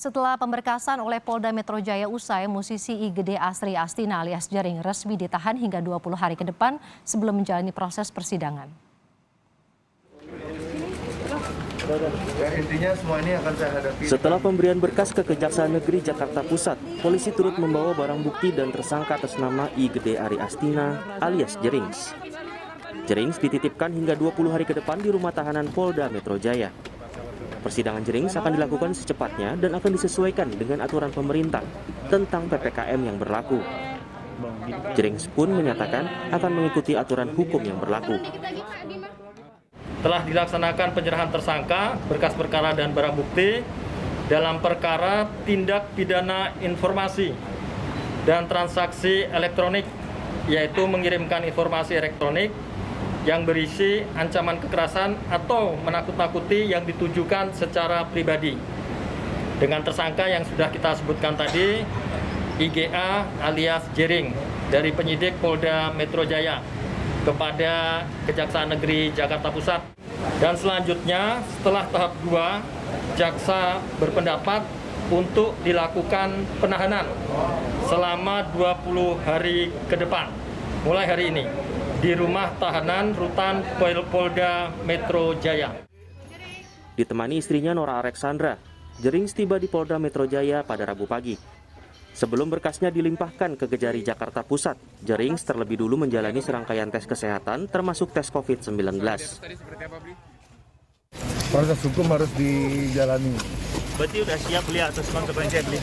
Setelah pemberkasan oleh Polda Metro Jaya usai, musisi IGD Asri Astina alias Jering resmi ditahan hingga 20 hari ke depan sebelum menjalani proses persidangan. Setelah pemberian berkas ke Kejaksaan Negeri Jakarta Pusat, polisi turut membawa barang bukti dan tersangka atas nama IGD Ari Astina alias Jerings. Jerings dititipkan hingga 20 hari ke depan di rumah tahanan Polda Metro Jaya. Persidangan Jerings akan dilakukan secepatnya dan akan disesuaikan dengan aturan pemerintah tentang PPKM yang berlaku. Jerings pun menyatakan akan mengikuti aturan hukum yang berlaku. Telah dilaksanakan penyerahan tersangka, berkas perkara dan barang bukti dalam perkara tindak pidana informasi dan transaksi elektronik, yaitu mengirimkan informasi elektronik yang berisi ancaman kekerasan atau menakut-nakuti yang ditujukan secara pribadi. Dengan tersangka yang sudah kita sebutkan tadi, IGA alias Jering dari penyidik Polda Metro Jaya kepada Kejaksaan Negeri Jakarta Pusat. Dan selanjutnya setelah tahap 2, jaksa berpendapat untuk dilakukan penahanan selama 20 hari ke depan, mulai hari ini, di rumah tahanan rutan Polda Metro Jaya. Ditemani istrinya Nora Alexandra, Jerings tiba di Polda Metro Jaya pada Rabu pagi. Sebelum berkasnya dilimpahkan ke Kejari Jakarta Pusat, Jerings terlebih dulu menjalani serangkaian tes kesehatan termasuk tes COVID-19. Proses hukum harus dijalani. Berarti udah siap beli atas konsekuensi beli?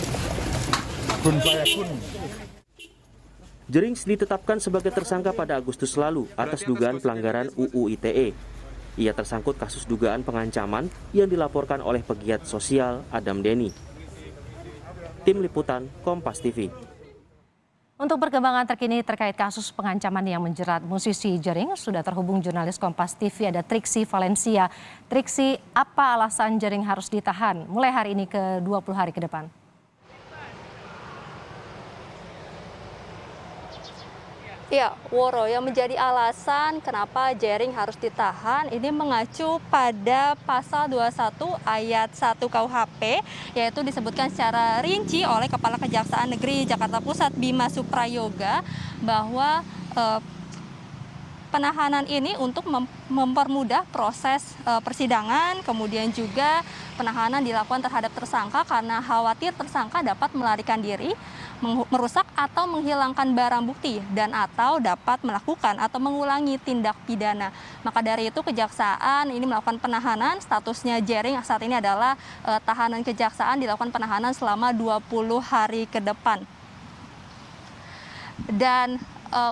Kun saya kun. Jerings ditetapkan sebagai tersangka pada Agustus lalu atas dugaan pelanggaran UU ITE. Ia tersangkut kasus dugaan pengancaman yang dilaporkan oleh pegiat sosial Adam Denny. Tim Liputan Kompas TV. Untuk perkembangan terkini terkait kasus pengancaman yang menjerat musisi Jering, sudah terhubung jurnalis Kompas TV ada Triksi Valencia. Triksi, apa alasan Jering harus ditahan mulai hari ini ke 20 hari ke depan? Ya, Woro, yang menjadi alasan kenapa Jering harus ditahan ini mengacu pada pasal 21 ayat 1 KUHP, yaitu disebutkan secara rinci oleh Kepala Kejaksaan Negeri Jakarta Pusat Bima Suprayoga bahwa penahanan ini untuk mempermudah proses persidangan, kemudian juga penahanan dilakukan terhadap tersangka karena khawatir tersangka dapat melarikan diri, merusak atau menghilangkan barang bukti dan atau dapat melakukan atau mengulangi tindak pidana. Maka dari itu kejaksaan ini melakukan penahanan, statusnya Jering saat ini adalah tahanan kejaksaan, dilakukan penahanan selama 20 hari ke depan. Dan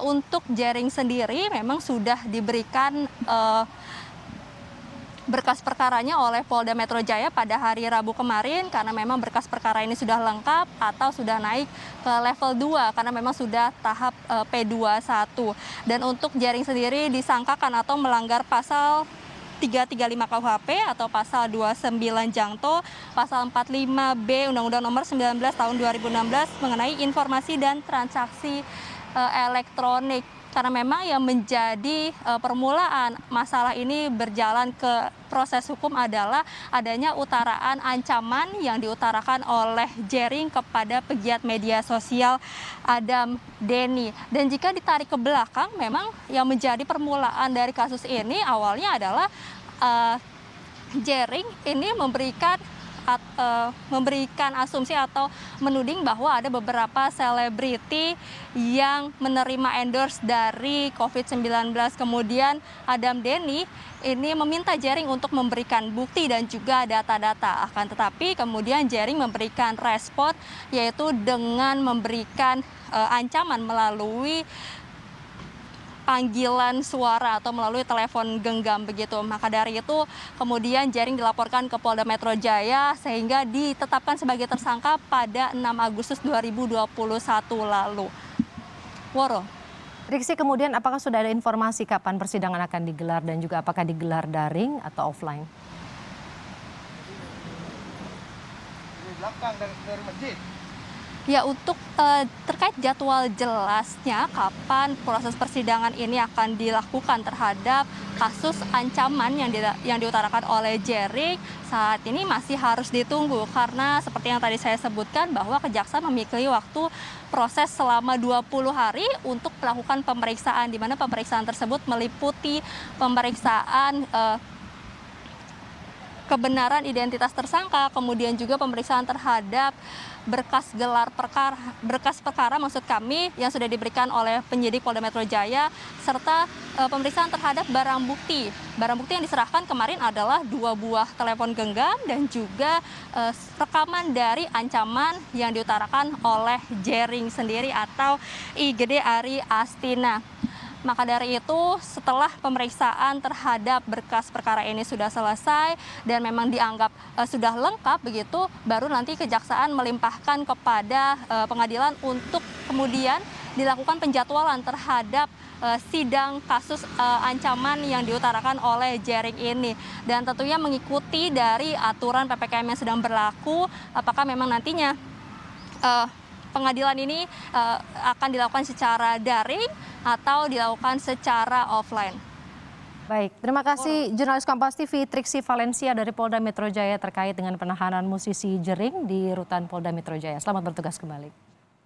untuk Jering sendiri memang sudah diberikan berkas perkaranya oleh Polda Metro Jaya pada hari Rabu kemarin karena memang berkas perkara ini sudah lengkap atau sudah naik ke level 2 karena memang sudah tahap P21. Dan untuk Jering sendiri disangkakan atau melanggar pasal 335 KUHP atau pasal 29 Jangto, pasal 45B Undang-Undang Nomor 19 Tahun 2016 mengenai informasi dan transaksi elektronik. Karena memang yang menjadi permulaan masalah ini berjalan ke proses hukum adalah adanya utaraan ancaman yang diutarakan oleh Jering kepada pegiat media sosial Adam Denny. Dan jika ditarik ke belakang, memang yang menjadi permulaan dari kasus ini awalnya adalah Jering ini memberikan asumsi atau menuding bahwa ada beberapa selebriti yang menerima endorse dari COVID-19. Kemudian Adam Denny ini meminta Jering untuk memberikan bukti dan juga data-data. Akan tetapi kemudian Jering memberikan respon yaitu dengan memberikan ancaman melalui panggilan suara atau melalui telepon genggam begitu. Maka dari itu kemudian Jering dilaporkan ke Polda Metro Jaya sehingga ditetapkan sebagai tersangka pada 6 Agustus 2021 lalu. Woro. Triksi, kemudian apakah sudah ada informasi kapan persidangan akan digelar dan juga apakah digelar daring atau offline? Di belakang dari masjid. Ya, untuk terkait jadwal jelasnya kapan proses persidangan ini akan dilakukan terhadap kasus ancaman yang diutarakan oleh Jering saat ini masih harus ditunggu karena seperti yang tadi saya sebutkan bahwa kejaksaan memiliki waktu proses selama 20 hari untuk melakukan pemeriksaan, di mana pemeriksaan tersebut meliputi pemeriksaan kebenaran identitas tersangka, kemudian juga pemeriksaan terhadap berkas perkara maksud kami yang sudah diberikan oleh penyidik Polda Metro Jaya, serta pemeriksaan terhadap barang bukti. Barang bukti yang diserahkan kemarin adalah 2 buah telepon genggam dan juga rekaman dari ancaman yang diutarakan oleh Jering sendiri atau IGD Ari Astina. Maka dari itu setelah pemeriksaan terhadap berkas perkara ini sudah selesai dan memang dianggap sudah lengkap begitu, baru nanti kejaksaan melimpahkan kepada pengadilan untuk kemudian dilakukan penjadwalan terhadap sidang kasus ancaman yang diutarakan oleh Jering ini. Dan tentunya mengikuti dari aturan PPKM yang sedang berlaku, apakah memang nantinya pengadilan ini akan dilakukan secara daring atau dilakukan secara offline. Baik, terima kasih jurnalis Kompas TV Triksi Valencia dari Polda Metro Jaya terkait dengan penahanan musisi Jering di rutan Polda Metro Jaya. Selamat bertugas kembali.